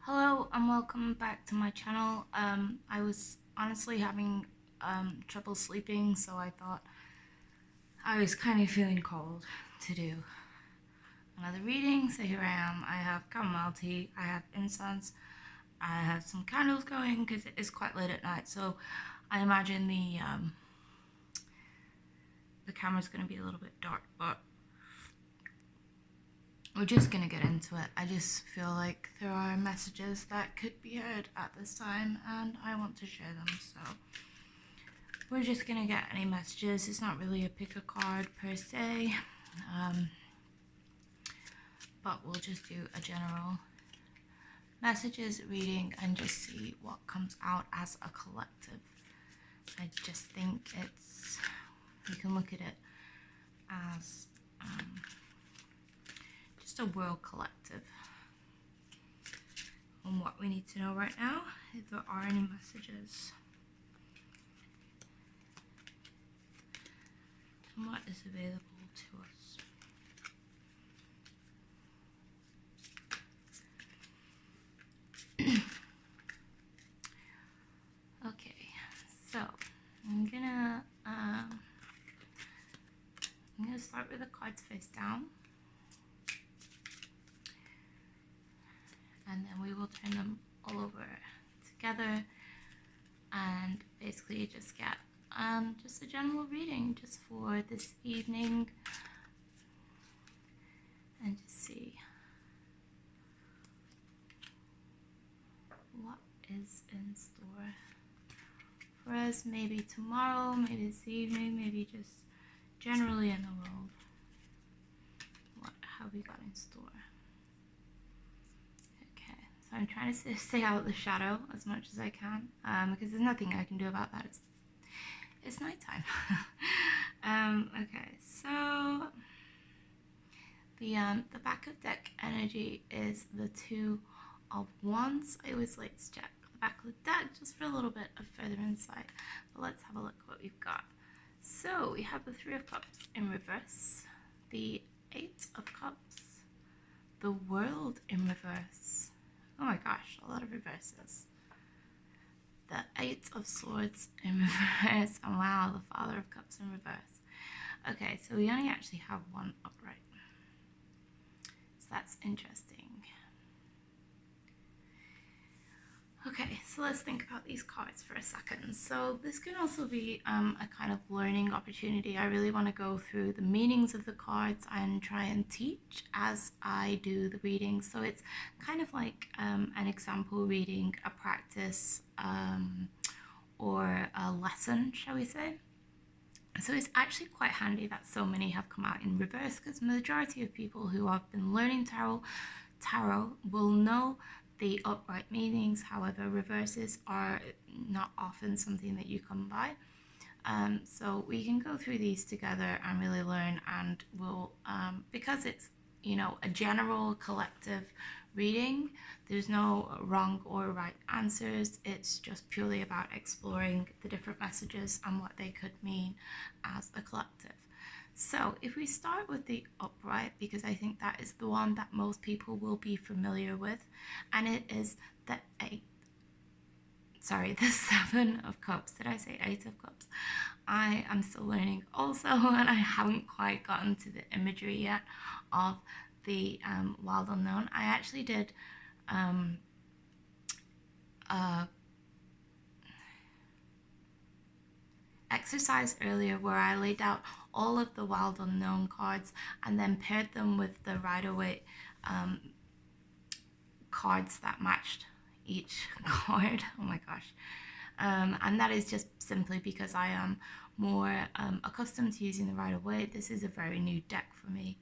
Hello and welcome back to my channel. I was honestly having trouble sleeping, so I thought I was kind of feeling called to do another reading. So here I am. I have chamomile tea, I have incense, I have some candles going because it is quite late at night. So I imagine the camera's going to be a little bit dark, but we're just gonna get into it. I just feel like there are messages that could be heard at this time and I want to share them, so we're just gonna get any messages. It's not really a pick a card per se, but we'll just do a general messages reading and just see what comes out as a collective. I just think you can look at it as just a world collective on what we need to know right now, if there are any messages, and what is available to us. Okay, so I'm gonna start with the cards face down, and then we will turn them all over together and basically just get just a general reading just for this evening and just see what is in store for us, maybe tomorrow, maybe this evening, maybe just generally in the world. What have we got in store? Okay, so I'm trying to stay out of the shadow as much as I can, because there's nothing I can do about that. It's nighttime. Okay, so the back of deck energy is the Two of Wands. I always like to check the back of the deck just for a little bit of further insight, but let's have a look what we've got. So we have the Three of Cups in reverse, the Eight of Cups, the World in reverse. Oh my gosh, a lot of reverses. The Eight of Swords in reverse, and wow, the Father of Cups in reverse. Okay, so we only actually have one upright, so that's interesting. Okay, so let's think about these cards for a second. So this can also be a kind of learning opportunity. I really want to go through the meanings of the cards and try and teach as I do the reading. So it's kind of like an example reading, a practice, or a lesson, shall we say. So it's actually quite handy that so many have come out in reverse, because the majority of people who have been learning tarot will know the upright meanings. However, reverses are not often something that you come by. So we can go through these together and really learn, and we'll, because it's, a general collective reading, there's no wrong or right answers. It's just purely about exploring the different messages and what they could mean as a collective. So if we start with the upright, because I think that is the one that most people will be familiar with, and it is the Seven of Cups. Did I say Eight of Cups? I am still learning also, and I haven't quite gotten to the imagery yet of the Wild Unknown. I actually did exercise earlier where I laid out all of the Wild Unknown cards and then paired them with the Rider-Waite cards that matched each card. Oh my gosh. And that is just simply because I am more accustomed to using the Rider-Waite. This is a very new deck for me.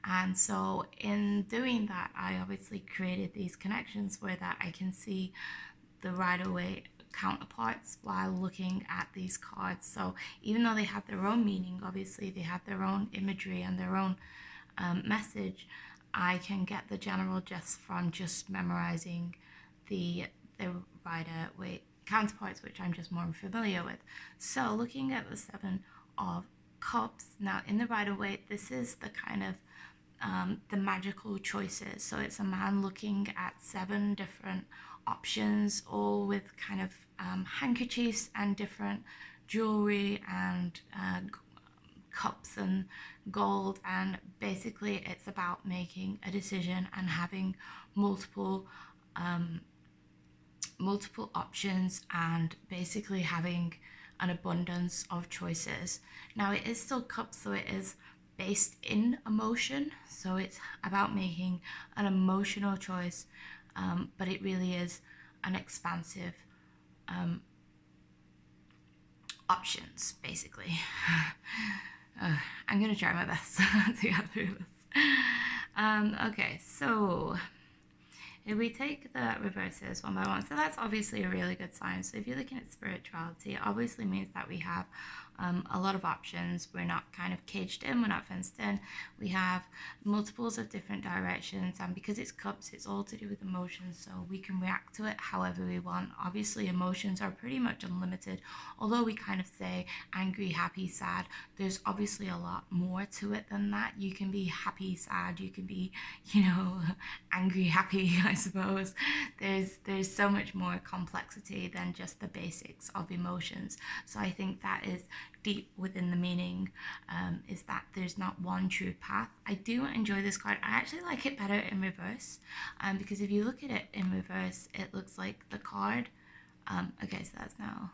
And so in doing that, I obviously created these connections where that I can see the Rider-Waite counterparts while looking at these cards. So even though they have their own meaning, obviously they have their own imagery and their own message, I can get the general gist from just memorizing the Rider-Waite counterparts, which I'm just more familiar with. So looking at the Seven of Cups, now in the Rider-Waite, this is the kind of the magical choices. So it's a man looking at 7 different options, all with kind of handkerchiefs and different jewelry and cups and gold, and basically it's about making a decision and having multiple multiple options and basically having an abundance of choices. Now it is still cups, so it is based in emotion, so it's about making an emotional choice, but it really is an expansive options basically. I'm gonna try my best to get through this. Okay, so if we take the reverses one by one, so that's obviously a really good sign. So if you're looking at spirituality, it obviously means that we have a lot of options. We're not kind of caged in, we're not fenced in. We have multiples of different directions, and because it's cups, it's all to do with emotions, so we can react to it however we want. Obviously, emotions are pretty much unlimited. Although we kind of say angry, happy, sad, there's obviously a lot more to it than that. You can be happy, sad, you can be, angry, happy, I suppose. There's so much more complexity than just the basics of emotions. So I think that is deep within the meaning, is that there's not one true path. I do enjoy this card. I actually like it better in reverse, because if you look at it in reverse, it looks like the card. Okay, so that's now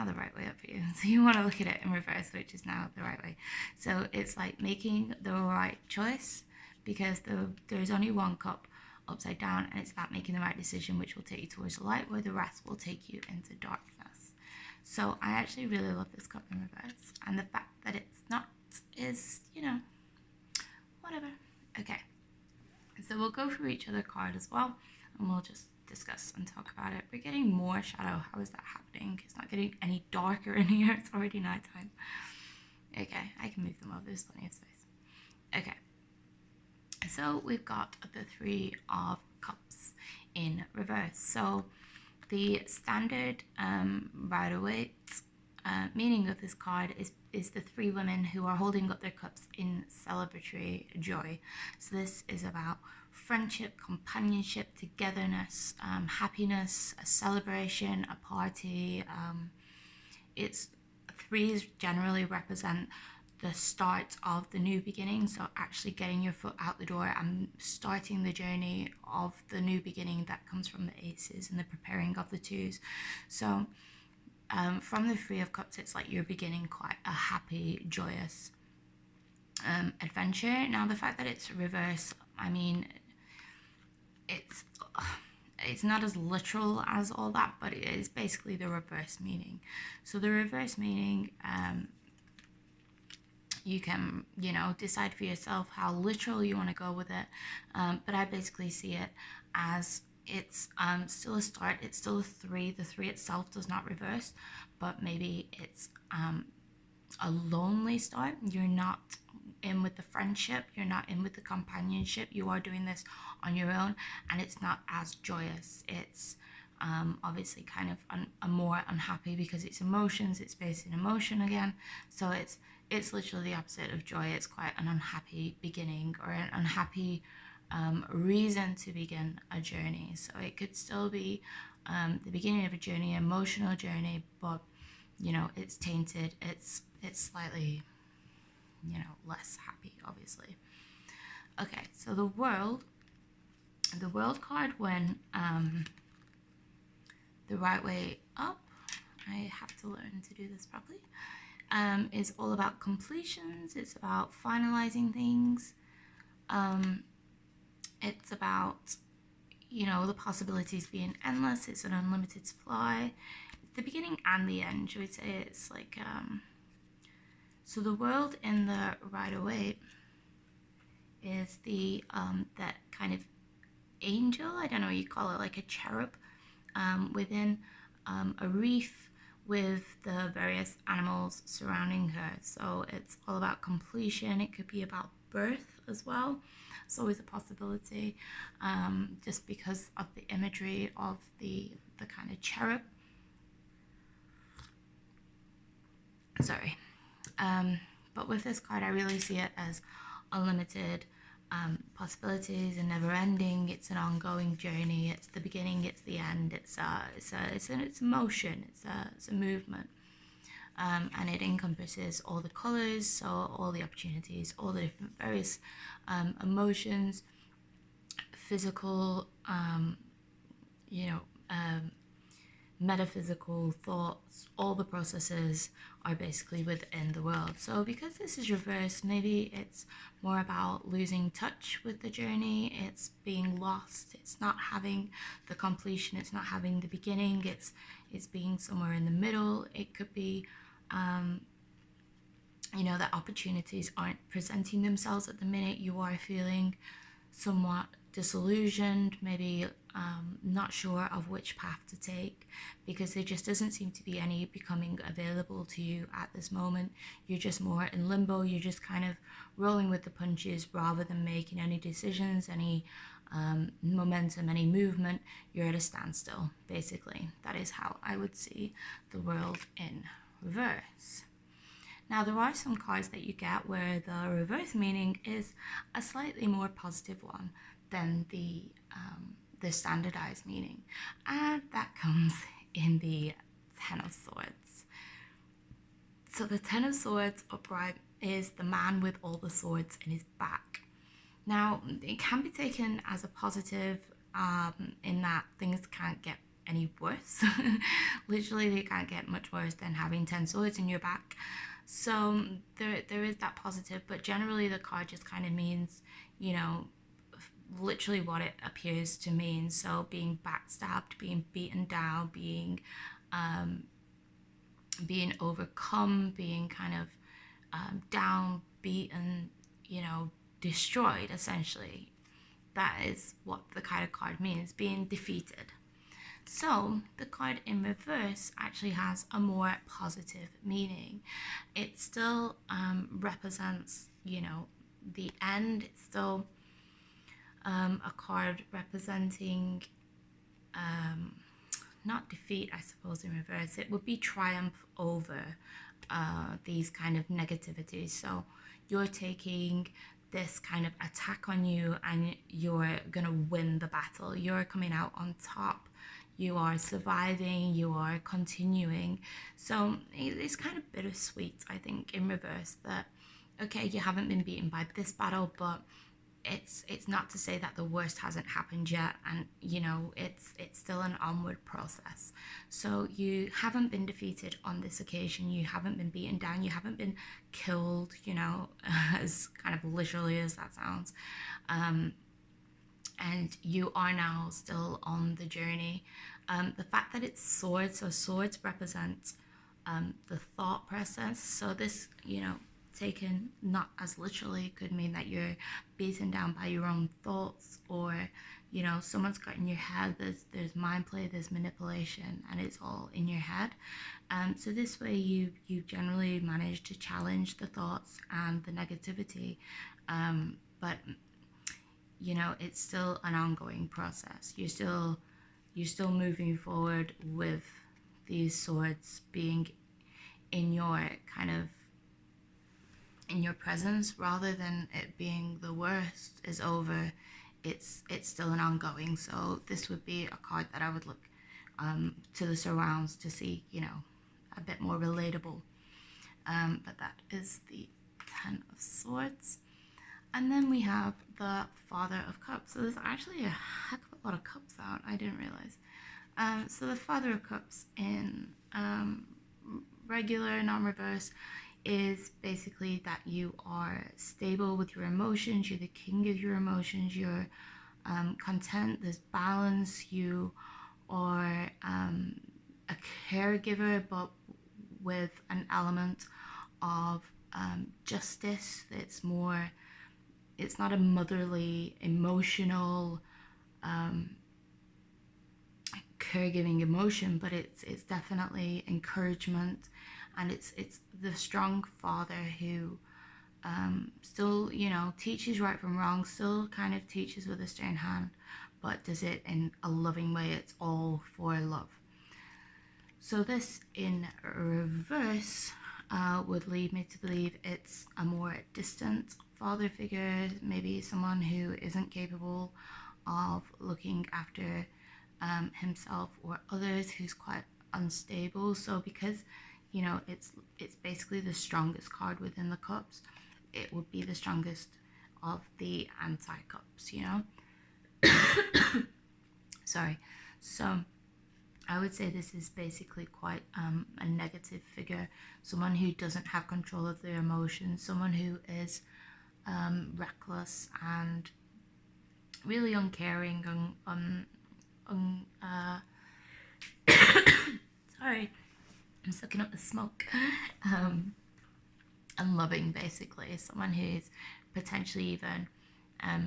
the right way up for you. So you want to look at it in reverse, which is now the right way. So it's like making the right choice, because there's only one cup upside down, and it's about making the right decision, which will take you towards the light, where the rest will take you into darkness. So I actually really love this cup in reverse, and the fact that it's not is, whatever. Okay, so we'll go through each other card as well, and we'll just discuss and talk about it. We're getting more shadow. How is that happening? It's not getting any darker in here. It's already nighttime. Okay, I can move them over. There's plenty of space. Okay, so we've got the 3 of Cups in reverse. So the standard Rider-Waite meaning of this card is the 3 women who are holding up their cups in celebratory joy. So this is about friendship, companionship, togetherness, happiness, a celebration, a party. It's 3s generally represent the start of the new beginning, so actually getting your foot out the door and starting the journey of the new beginning that comes from the aces and the preparing of the 2s. So from the 3 of Cups, it's like you're beginning quite a happy, joyous adventure. Now the fact that it's reverse, I mean, it's not as literal as all that, but it is basically the reverse meaning. So the reverse meaning, you can, decide for yourself how literal you want to go with it. But I basically see it as it's still a start. It's still a 3. The 3 itself does not reverse, but maybe it's a lonely start. You're not in with the friendship. You're not in with the companionship. You are doing this on your own, and it's not as joyous. It's obviously kind of a more unhappy, because it's emotions. It's based in emotion again. So it's literally the opposite of joy. It's quite an unhappy beginning, or an unhappy reason to begin a journey. So it could still be the beginning of a journey, emotional journey, but it's tainted. It's slightly less happy, obviously. Okay, so the world card, when the right way up, I have to learn to do this properly, is all about completions. It's about finalizing things. It's about the possibilities being endless. It's an unlimited supply. It's the beginning and the end. Should we say it's like so the world in the Rider-Waite is the that kind of angel, I don't know what you call it, like a cherub within a reef with the various animals surrounding her. So it's all about completion. It could be about birth as well. It's always a possibility, just because of the imagery of the kind of cherub. Sorry. But with this card, I really see it as unlimited possibilities and never ending. It's an ongoing journey. It's the beginning, it's the end. It's a motion. It's a movement. And it encompasses all the colors, so all the opportunities, all the different various emotions, physical, you know, metaphysical thoughts, all the processes are basically within the world. So because this is reversed, maybe it's more about losing touch with the journey. It's being lost. It's not having the completion. It's not having the beginning. It's being somewhere in the middle. It could be that opportunities aren't presenting themselves at the minute. You are feeling somewhat disillusioned, maybe not sure of which path to take, because there just doesn't seem to be any becoming available to you at this moment. You're just more in limbo. You're just kind of rolling with the punches rather than making any decisions, any momentum, any movement. You're at a standstill, basically. That is how I would see the world in reverse. Now, there are some cards that you get where the reverse meaning is a slightly more positive one than the standardized meaning, and that comes in the Ten of Swords. So the Ten of Swords upright is the man with all the swords in his back. Now, it can be taken as a positive in that things can't get any worse. Literally, they can't get much worse than having 10 swords in your back. So there is that positive, but generally the card just kind of means, literally what it appears to mean. So being backstabbed, being beaten down, being overcome, being kind of down, beaten, destroyed, essentially. That is what the kind of card means, being defeated. So the card in reverse actually has a more positive meaning. It still represents, the end. It's still a card representing not defeat, I suppose, in reverse. It would be triumph over these kind of negativities. So you're taking this kind of attack on you and you're gonna win the battle. You're coming out on top. You are surviving, you are continuing. So it's kind of bittersweet, I think, in reverse, that okay, you haven't been beaten by this battle, but it's not to say that the worst hasn't happened yet, and it's still an onward process. So you haven't been defeated on this occasion. You haven't been beaten down. You haven't been killed, as kind of literally as that sounds. And you are now still on the journey. The fact that it's swords, so swords represent the thought process. So this, taken not as literally, could mean that you're beaten down by your own thoughts, or someone's got in your head. There's mind play, there's manipulation, and it's all in your head. So this way you generally manage to challenge the thoughts and the negativity, but it's still an ongoing process. You're still moving forward with these swords being in your presence, rather than it being the worst is over. It's still an ongoing. So this would be a card that I would look to the surrounds to see, a bit more relatable. But that is the Ten of Swords. And then we have the Father of Cups. So there's actually a heck of a lot of cups out. I didn't realize. So the Father of Cups in regular, non-reverse, is basically that you are stable with your emotions. You're the king of your emotions. You're content. There's balance. You are a caregiver, but with an element of justice. It's not a motherly, emotional, caregiving emotion, but it's definitely encouragement, and it's the strong father who still teaches right from wrong, still kind of teaches with a stern hand, but does it in a loving way. It's all for love. So this in reverse would lead me to believe it's a more distant father figure, maybe someone who isn't capable of looking after himself or others, who's quite unstable. So because it's basically the strongest card within the cups, it would be the strongest of the anti-cups, sorry. So I would say this is basically quite a negative figure, someone who doesn't have control of their emotions, someone who is reckless and really uncaring, sorry, I'm sucking up the smoke, unloving, basically, someone who's potentially even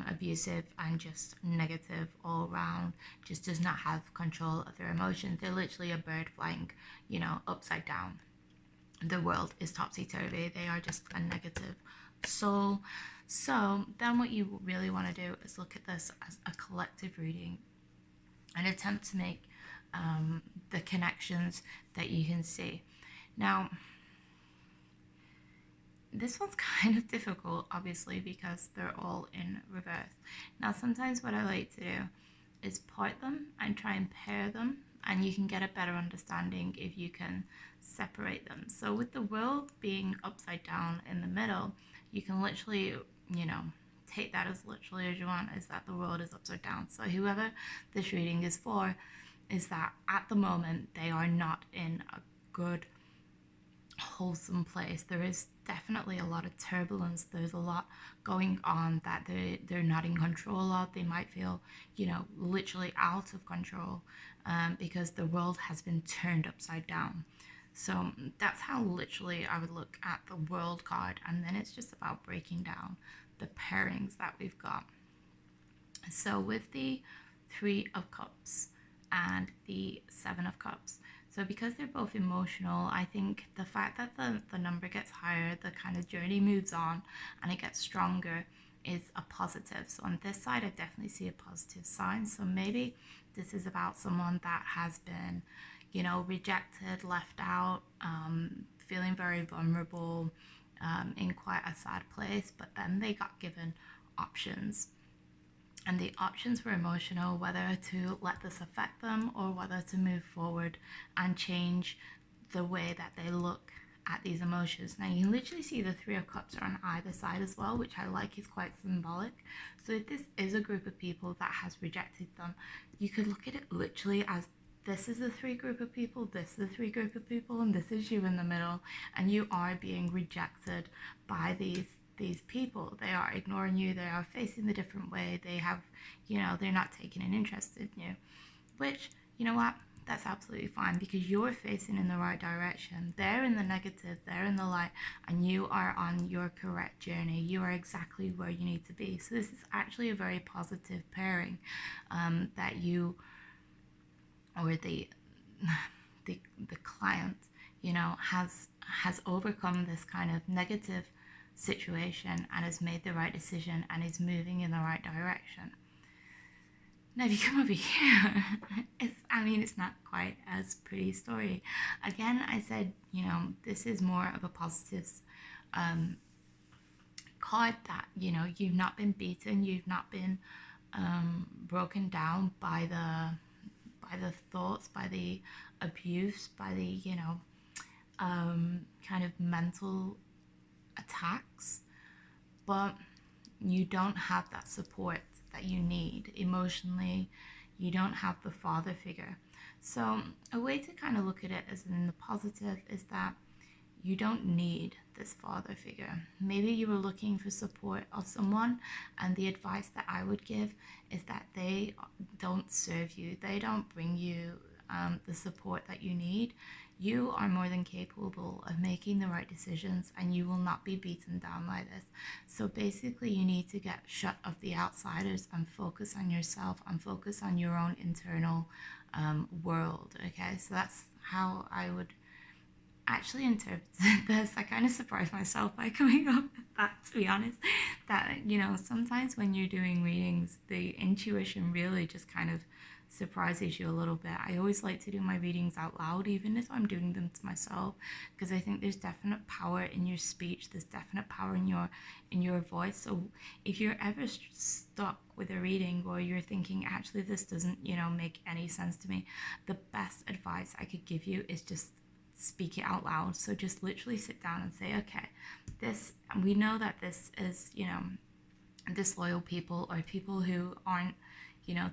abusive and just negative all around, just does not have control of their emotions. They're literally a bird flying, upside down. The world is topsy-turvy. They are just a negative soul. So then what you really want to do is look at this as a collective reading and attempt to make the connections that you can see. Now, this one's kind of difficult, obviously, because they're all in reverse. Now, sometimes what I like to do is part them and try and pair them, and you can get a better understanding if you can separate them. So with the world being upside down in the middle, you can literally, take that as literally as you want, is that the world is upside down. So whoever this reading is for, is that at the moment they are not in a good, wholesome place. There is definitely a lot of turbulence. There's a lot going on that they're not in control of. They might feel, literally out of control because the world has been turned upside down. So that's how literally I would look at the world card, and then it's just about breaking down the pairings that we've got. So with the Three of Cups and the Seven of Cups, so because they're both emotional, I think the fact that the number gets higher, the kind of journey moves on and it gets stronger, is a positive. So on this side, I definitely see a positive sign. So maybe this is about someone that has been, rejected, left out, feeling very vulnerable, in quite a sad place, but then they got given options. And the options were emotional, whether to let this affect them or whether to move forward and change the way that they look at these emotions. Now you can literally see the Three of Cups are on either side as well, which I like, is quite symbolic. So if this is a group of people that has rejected them, you could look at it literally as this is the three group of people, this is the three group of people, and this is you in the middle, and you are being rejected by these people. They are ignoring you, they are facing the different way, they have, they're not taking an interest in you, which, you know what, that's absolutely fine, because you're facing in the right direction. They're in the negative, they're in the light, and you are on your correct journey. You are exactly where you need to be. So this is actually a very positive pairing, that you, or the client, has overcome this kind of negative situation and has made the right decision and is moving in the right direction. Now if you come over here, it's not quite as pretty story. Again, I said, this is more of a positive card, that, you've not been beaten, you've not been broken down by the thoughts, by the abuse, by the, kind of mental attacks, but you don't have that support that you need emotionally. You don't have the father figure. So a way to kind of look at it as in the positive is that you don't need this father figure. Maybe you were looking for support of someone, and the advice that I would give is that they don't serve you. They don't bring you the support that you need. You are more than capable of making the right decisions, and you will not be beaten down like this. So basically you need to get shut of the outsiders and focus on yourself and focus on your own internal world. Okay, so that's how I would actually interpreted this. I kind of surprised myself by coming up with that, to be honest. That, sometimes when you're doing readings, the intuition really just kind of surprises you a little bit. I always like to do my readings out loud, even if I'm doing them to myself, because I think there's definite power in your speech. There's definite power in your voice. So if you're ever stuck with a reading, or you're thinking, actually this doesn't, make any sense to me, the best advice I could give you is just speak it out loud. So just literally sit down and say, okay, this, we know that this is, disloyal people, or people who aren't,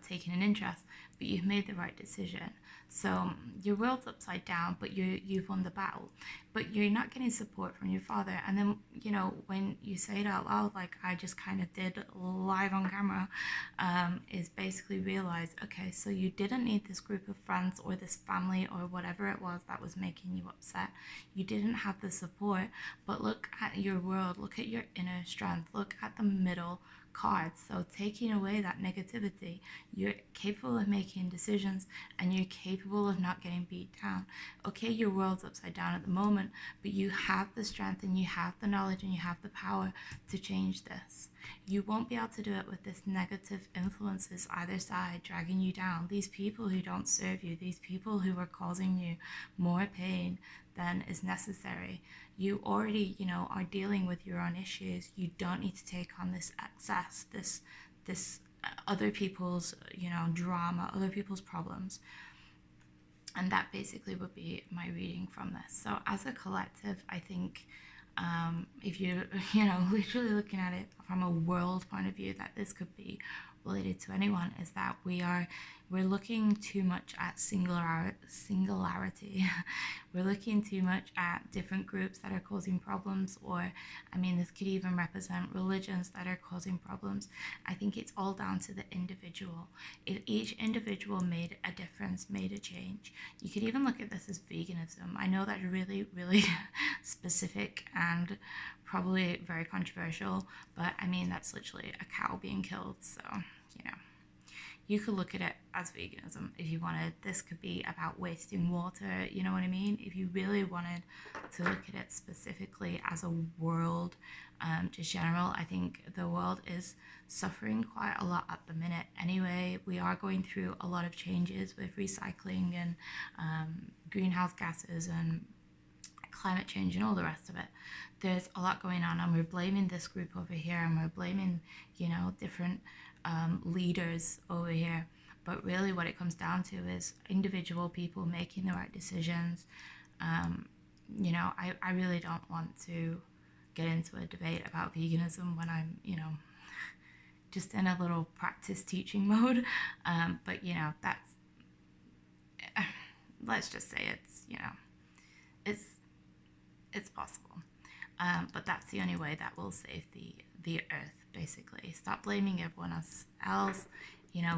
taking an interest, but you've made the right decision. So your world's upside down, but you've won the battle, but you're not getting support from your father. And then, when you say it out loud, like I just kind of did live on camera, is basically realize, okay, so you didn't need this group of friends or this family or whatever it was that was making you upset. You didn't have the support, but look at your world, look at your inner strength, look at the middle cards. So taking away that negativity, you're capable of making decisions, and you're capable of not getting beat down. Okay, your world's upside down at the moment, but you have the strength, and you have the knowledge, and you have the power to change this. You won't be able to do it with this negative influences either side dragging you down. These people who don't serve you, these people who are causing you more pain than is necessary. You already, are dealing with your own issues. You don't need to take on this excess, this other people's, drama, other people's problems. And that basically would be my reading from this. So as a collective, I think, if you're, literally looking at it from a world point of view, that this could be related to anyone, is that we're looking too much at singularity. We're looking too much at different groups that are causing problems, or this could even represent religions that are causing problems. I think it's all down to the individual. If each individual made a difference, made a change. You could even look at this as veganism. I know that's really, really specific and probably very controversial, but that's literally a cow being killed. So, you could look at it as veganism if you wanted. This could be about wasting water, you know what I mean? If you really wanted to look at it specifically as a world, just general, I think the world is suffering quite a lot at the minute. Anyway, we are going through a lot of changes with recycling and greenhouse gases and climate change and all the rest of it. There's a lot going on, and we're blaming this group over here, and we're blaming, different leaders over here. But really what it comes down to is individual people making the right decisions. I really don't want to get into a debate about veganism when I'm, just in a little practice teaching mode. But, that's, let's just say it's possible. But that's the only way that will save the earth, basically. Stop blaming everyone else.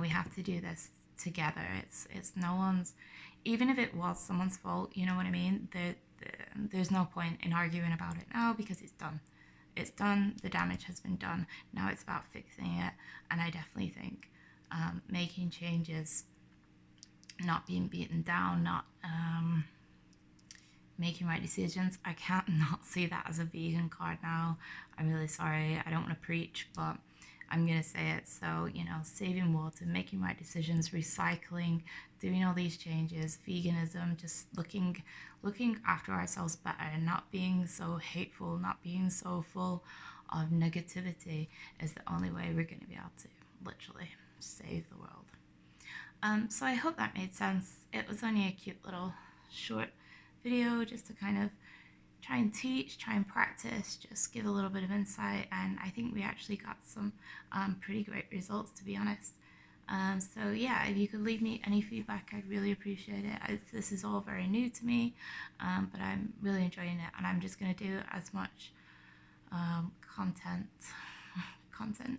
We have to do this together. It's no one's, even if it was someone's fault, you know what I mean? There's no point in arguing about it now, because it's done. It's done. The damage has been done. Now it's about fixing it. And I definitely think making changes, not being beaten down, not making right decisions. I can't not see that as a vegan card now. I'm really sorry. I don't want to preach, but I'm going to say it. So, saving water, making right decisions, recycling, doing all these changes, veganism, just looking after ourselves better, not being so hateful, not being so full of negativity is the only way we're going to be able to literally save the world. So I hope that made sense. It was only a cute little short video just to kind of try and teach, try and practice, just give a little bit of insight, and I think we actually got some pretty great results, to be honest. So yeah, if you could leave me any feedback, I'd really appreciate it. This is all very new to me, but I'm really enjoying it, and I'm just going to do as much content,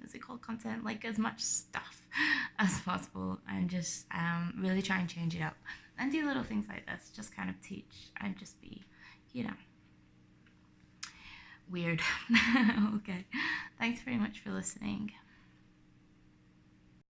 is it called content? Like as much stuff as possible, and just really try and change it up and do little things like this, just kind of teach and just be, weird. Okay, thanks very much for listening.